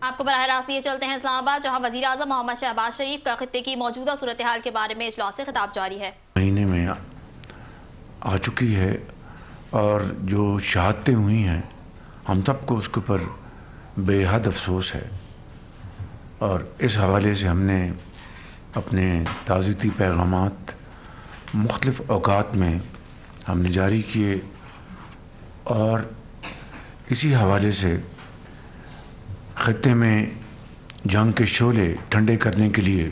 آپ کو براہ راست یہ چلتے ہیں اسلام آباد، جہاں وزیر اعظم محمد شہباز شریف کا خطے کی موجودہ صورتحال کے بارے میں اجلاس سے خطاب جاری ہے۔ مہینے میں آ چکی ہے اور جو شہادتیں ہوئی ہیں ہم سب کو اس کے اوپر بے حد افسوس ہے، اور اس حوالے سے ہم نے اپنے تعزیتی پیغامات مختلف اوقات میں ہم نے جاری کیے، اور اسی حوالے سے خطے میں جنگ کے شعلے ٹھنڈے کرنے کے لیے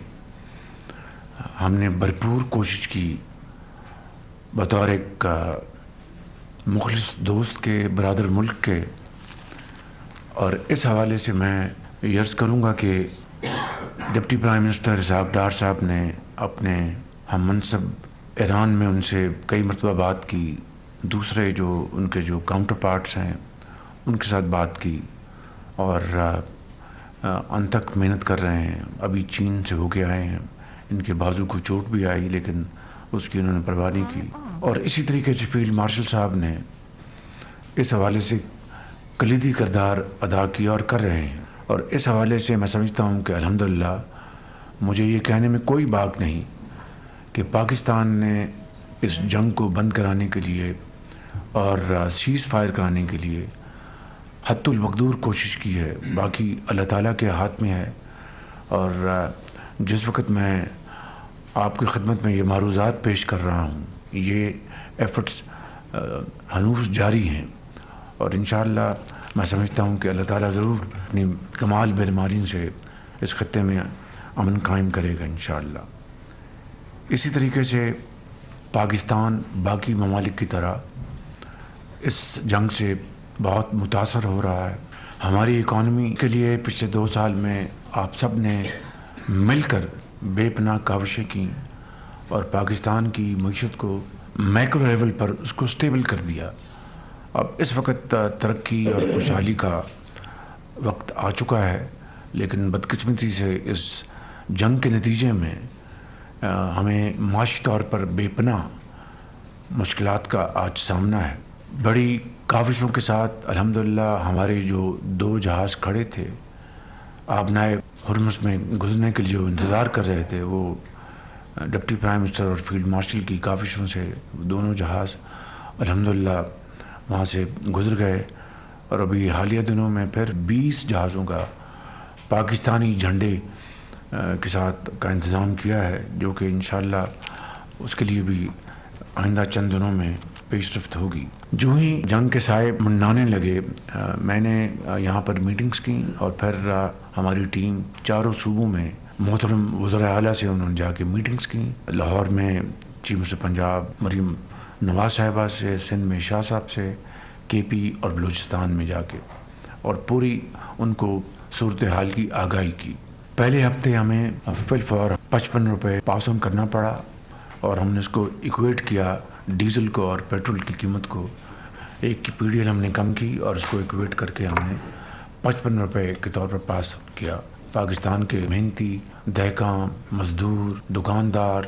ہم نے بھرپور کوشش کی بطور ایک مخلص دوست کے، برادر ملک کے۔ اور اس حوالے سے میں یہ عرض کروں گا کہ deputy prime minister Ishaq Dar صاحب نے اپنے ہم منصب ایران میں ان سے کئی مرتبہ بات کی، دوسرے جو ان کے جو کاؤنٹر پارٹس ہیں ان کے ساتھ بات کی، اور ان تک محنت کر رہے ہیں۔ ابھی چین سے ہو کے آئے ہیں، ان کے بازو کو چوٹ بھی آئی لیکن اس کی انہوں نے پرواہ نہیں کی۔ اور اسی طریقے سے فیلڈ مارشل صاحب نے اس حوالے سے کلیدی کردار ادا کیا اور کر رہے ہیں، اور اس حوالے سے میں سمجھتا ہوں کہ الحمدللہ مجھے یہ کہنے میں کوئی باک نہیں کہ پاکستان نے اس جنگ کو بند کرانے کے لیے اور سیز فائر کرانے کے لیے حد المقدور کوشش کی ہے۔ باقی اللہ تعالیٰ کے ہاتھ میں ہے، اور جس وقت میں آپ کی خدمت میں یہ معروضات پیش کر رہا ہوں، یہ ایفرٹس ہنوز جاری ہیں، اور انشاءاللہ میں سمجھتا ہوں کہ اللہ تعالیٰ ضرور اپنی کمال برمالین سے اس خطے میں امن قائم کرے گا انشاءاللہ۔ اسی طریقے سے پاکستان باقی ممالک کی طرح اس جنگ سے بہت متاثر ہو رہا ہے۔ ہماری اکانومی کے لیے پچھلے 2 سال میں آپ سب نے مل کر بے پناہ کاوشیں کی، اور پاکستان کی معیشت کو میکرو لیول پر اس کو سٹیبل کر دیا۔ اب اس وقت ترقی اور خوشحالی کا وقت آ چکا ہے، لیکن بدقسمتی سے اس جنگ کے نتیجے میں ہمیں معاشی طور پر بے پناہ مشکلات کا آج سامنا ہے۔ بڑی کاوشوں کے ساتھ الحمدللہ ہمارے جو 2 جہاز کھڑے تھے آبنائے ہرمز میں گزرنے کے لیے جو انتظار کر رہے تھے، وہ ڈپٹی پرائم منسٹر اور فیلڈ مارشل کی کاوشوں سے دونوں جہاز الحمدللہ وہاں سے گزر گئے، اور ابھی حالیہ دنوں میں پھر 20 جہازوں کا پاکستانی جھنڈے کے ساتھ کا انتظام کیا ہے، جو کہ انشاءاللہ اس کے لیے بھی آئندہ چند دنوں میں پیش رفت ہوگی۔ جو ہی جنگ کے سائے منڈانے لگے، میں نے یہاں پر میٹنگز کی، اور پھر ہماری ٹیم 4 صوبوں میں محترم وزراء اعلیٰ سے انہوں نے جا کے میٹنگز کی۔ لاہور میں چیف منسٹر پنجاب مریم نواز صاحبہ سے، سندھ میں شاہ صاحب سے، کے پی اور بلوچستان میں جا کے، اور پوری ان کو صورتحال کی آگاہی کی۔ پہلے ہفتے ہمیں فی الفور 55 روپے پاس آن کرنا پڑا، اور ہم نے اس کو ایکویٹ کیا ڈیزل کو اور پیٹرول کی قیمت کو۔ ایک کی پی ڈی ایل ہم نے کم کی اور اس کو ایکویٹ کر کے ہم نے 55 روپے کے طور پر پاس کیا۔ پاکستان کے محنتی دہقاں، مزدور، دکاندار،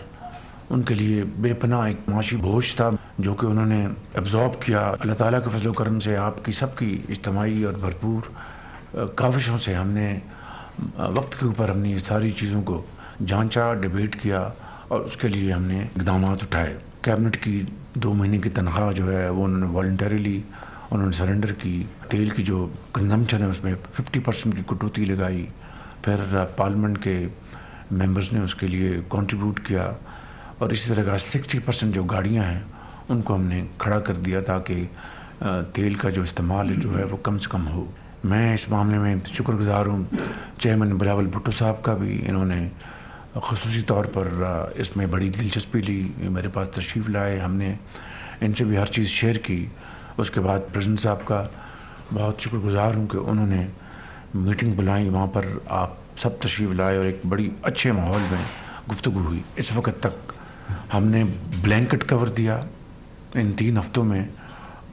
ان کے لیے بے پناہ ایک معاشی بوجھ تھا جو کہ انہوں نے ایبزارب کیا۔ اللہ تعالیٰ کے فضل و کرم سے، آپ کی سب کی اجتماعی اور بھرپور کاوشوں سے ہم نے وقت کے اوپر ہم نے یہ ساری چیزوں کو جانچا، ڈیبیٹ کیا، اور اس کے لیے ہم نے اقدامات اٹھائے۔ کیبنٹ کی 2 مہینے کی تنخواہ جو ہے وہ انہوں نے والنٹریلی انہوں نے سرنڈر کی۔ تیل کی جو کنزمپشن ہے اس میں 50% کی کٹوتی لگائی۔ پھر پارلیمنٹ کے ممبرز نے اس کے لیے کنٹریبیوٹ کیا، اور اسی طرح کا 60% جو گاڑیاں ہیں ان کو ہم نے کھڑا کر دیا تاکہ تیل کا جو استعمال جو ہے وہ کم سے کم ہو۔ میں اس معاملے میں شکر گزار ہوں چیئرمین بلاول بھٹو صاحب کا بھی، انہوں نے خصوصی طور پر اس میں بڑی دلچسپی لی، میرے پاس تشریف لائے، ہم نے ان سے بھی ہر چیز شیئر کی۔ اس کے بعد پریزیڈنٹ صاحب کا بہت شکر گزار ہوں کہ انہوں نے میٹنگ بلائی، وہاں پر آپ سب تشریف لائے، اور ایک بڑی اچھے ماحول میں گفتگو ہوئی۔ اس وقت تک ہم نے بلینکٹ کور دیا ان 3 ہفتوں میں،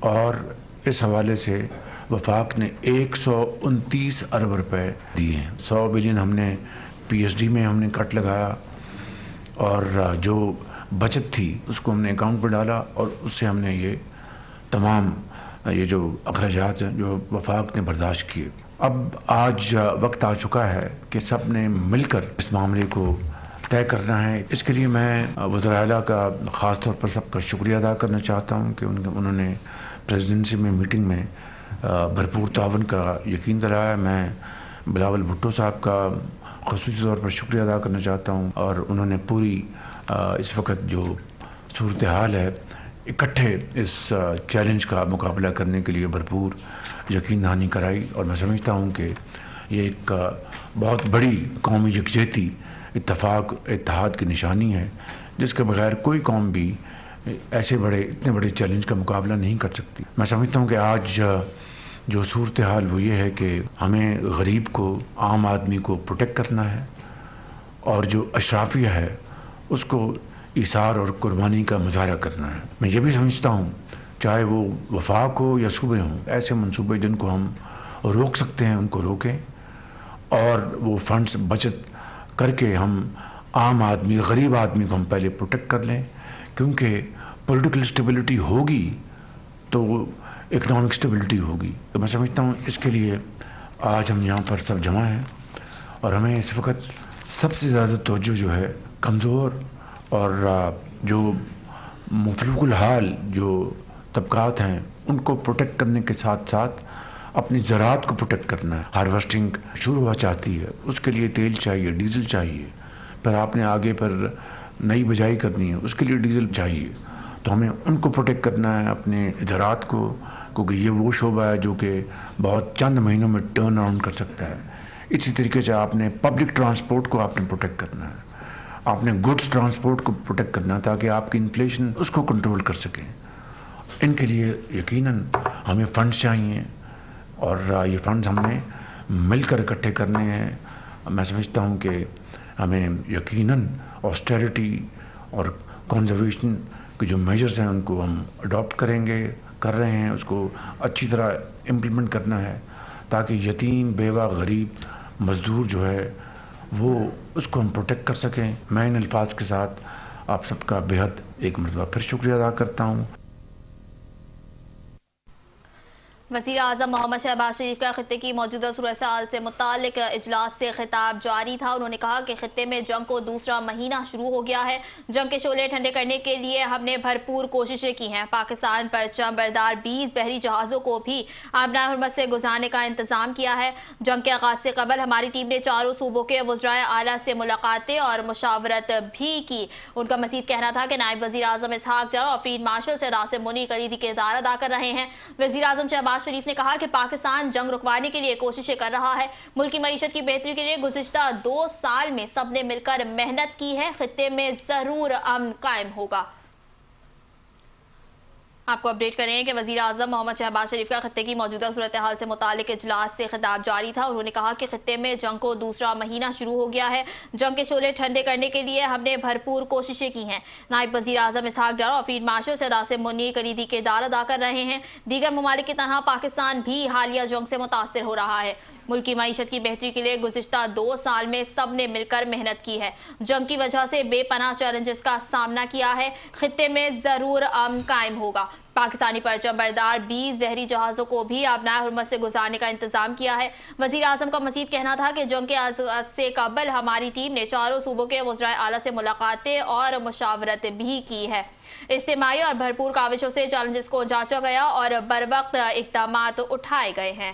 اور اس حوالے سے وفاق نے 129 ارب روپے دیے ہیں۔ 100 بلین ہم نے پی ایس ڈی میں ہم نے کٹ لگایا، اور جو بچت تھی اس کو ہم نے اکاؤنٹ پہ ڈالا، اور اس سے ہم نے یہ تمام یہ جو اخراجات ہیں جو وفاق نے برداشت کیے، اب آج وقت آ چکا ہے کہ سب نے مل کر اس معاملے کو طے کرنا ہے۔ اس کے لیے میں وزراء اعلیٰ کا خاص طور پر سب کا شکریہ ادا کرنا چاہتا ہوں کہ انہوں نے پریزیڈنسی میں میٹنگ میں بھرپور تعاون کا یقین دلایا۔ میں بلاول بھٹو صاحب کا خصوصی طور پر شکریہ ادا کرنا چاہتا ہوں، اور انہوں نے پوری اس وقت جو صورتحال ہے اکٹھے اس چیلنج کا مقابلہ کرنے کے لیے بھرپور یقین دہانی کرائی، اور میں سمجھتا ہوں کہ یہ ایک بہت بڑی قومی یکجہتی، اتفاق، اتحاد کی نشانی ہے، جس کے بغیر کوئی قوم بھی اتنے بڑے چیلنج کا مقابلہ نہیں کر سکتی۔ میں سمجھتا ہوں کہ آج جو صورتحال وہ یہ ہے کہ ہمیں غریب کو، عام آدمی کو پروٹیکٹ کرنا ہے، اور جو اشرافیہ ہے اس کو ایثار اور قربانی کا مظاہرہ کرنا ہے۔ میں یہ بھی سمجھتا ہوں چاہے وہ وفاق ہو یا صوبے ہوں، ایسے منصوبے جن کو ہم روک سکتے ہیں ان کو روکیں، اور وہ فنڈز بچت کر کے ہم عام آدمی، غریب آدمی کو ہم پہلے پروٹیکٹ کر لیں، کیونکہ پولیٹیکل اسٹیبلٹی ہوگی تو اکنامک اسٹیبلٹی ہوگی۔ تو میں سمجھتا ہوں اس کے لیے آج ہم یہاں پر سب جمع ہیں، اور ہمیں اس وقت سب سے زیادہ توجہ جو ہے کمزور اور جو مفلوج الحال جو طبقات ہیں ان کو پروٹیکٹ کرنے کے ساتھ ساتھ اپنی زراعت کو پروٹیکٹ کرنا ہے۔ ہارویسٹنگ شروع ہوا چاہتی ہے، اس کے لیے تیل چاہیے، ڈیزل چاہیے، پھر آپ نے آگے پر نئی بجائی کرنی ہے، اس کے لیے ڈیزل چاہیے، تو ہمیں ان کو پروٹیکٹ کرنا ہے، اپنے زراعت کو، کیونکہ یہ وہ شعبہ ہے جو کہ بہت چند مہینوں میں ٹرن اراؤنڈ کر سکتا ہے۔ اسی طریقے سے آپ نے پبلک ٹرانسپورٹ کو آپ نے پروٹیکٹ کرنا ہے، آپ نے گڈس ٹرانسپورٹ کو پروٹیکٹ کرنا ہے تاکہ آپ کی انفلیشن اس کو کنٹرول کر سکیں۔ ان کے لیے یقیناً ہمیں فنڈز چاہیے، اور یہ فنڈز ہم نے مل کر اکٹھے کرنے ہیں۔ میں سمجھتا ہوں کہ ہمیں یقیناً آسٹیرٹی اور کنزرویشن کے جو میجرز ہیں ان کو ہم اڈاپٹ کر رہے ہیں، اس کو اچھی طرح امپلیمنٹ کرنا ہے تاکہ یتیم، بیوہ، غریب، مزدور جو ہے وہ اس کو ہم پروٹیکٹ کر سکیں۔ میں ان الفاظ کے ساتھ آپ سب کا بہت ایک مرتبہ پھر شکریہ ادا کرتا ہوں۔ وزیر اعظم محمد شہباز شریف کا خطے کی موجودہ صورتحال سے متعلق اجلاس سے خطاب جاری تھا۔ انہوں نے کہا کہ خطے میں جنگ کو دوسرا مہینہ شروع ہو گیا ہے، جنگ کے شعلے ٹھنڈے کرنے کے لیے ہم نے بھرپور کوششیں کی ہیں۔ پاکستان پرچم بردار 20 بحری جہازوں کو بھی آبنائے حرمت سے گزارنے کا انتظام کیا ہے۔ جنگ کے آغاز سے قبل ہماری ٹیم نے چاروں صوبوں کے وزرائے اعلیٰ سے ملاقاتیں اور مشاورت بھی کی۔ ان کا مزید کہنا تھا کہ نائب وزیر اعظم اسحاق ڈار اور فیلڈ مارشل سید عاصم منی کلیدی کردار ادا کر رہے ہیں۔ وزیر اعظم شہباز شریف نے کہا کہ پاکستان جنگ رکوانے کے لیے کوششیں کر رہا ہے، ملکی معیشت کی بہتری کے لیے گزشتہ 2 سال میں سب نے مل کر محنت کی ہے، خطے میں ضرور امن قائم ہوگا۔ آپ کو اپڈیٹ کریں کہ وزیر اعظم محمد شہباز شریف کا خطے کی موجودہ صورتحال سے متعلق اجلاس سے خطاب جاری تھا۔ انہوں نے کہا کہ خطے میں جنگ کو دوسرا مہینہ شروع ہو گیا ہے، جنگ کے شعلے ٹھنڈے کرنے کے لیے ہم نے بھرپور کوششیں کی ہیں۔ نائب وزیر اعظم اسحاق ڈار اور فیلڈ مارشل سید عاصم منی کلیدی کردار ادا کر رہے ہیں۔ دیگر ممالک کی طرح پاکستان بھی حالیہ جنگ سے متاثر ہو رہا ہے، ملکی معیشت کی بہتری کے لیے گزشتہ 2 سال میں سب نے مل کر محنت کی ہے، جنگ کی وجہ سے بے پناہ چیلنجز کا سامنا کیا ہے، خطے میں ضرور امن قائم ہوگا۔ پاکستانی پرچم بردار 20 بحری جہازوں کو بھی آبنائے حرمت سے گزارنے کا انتظام کیا ہے۔ وزیر اعظم کا مزید کہنا تھا کہ جنگ کے آغاز سے قبل ہماری ٹیم نے چاروں صوبوں کے وزرائے اعلیٰ سے ملاقاتیں اور مشاورت بھی کی ہے۔ اجتماعی اور بھرپور کاوشوں سے چیلنجز کو جانچا گیا اور بروقت اقدامات اٹھائے گئے ہیں۔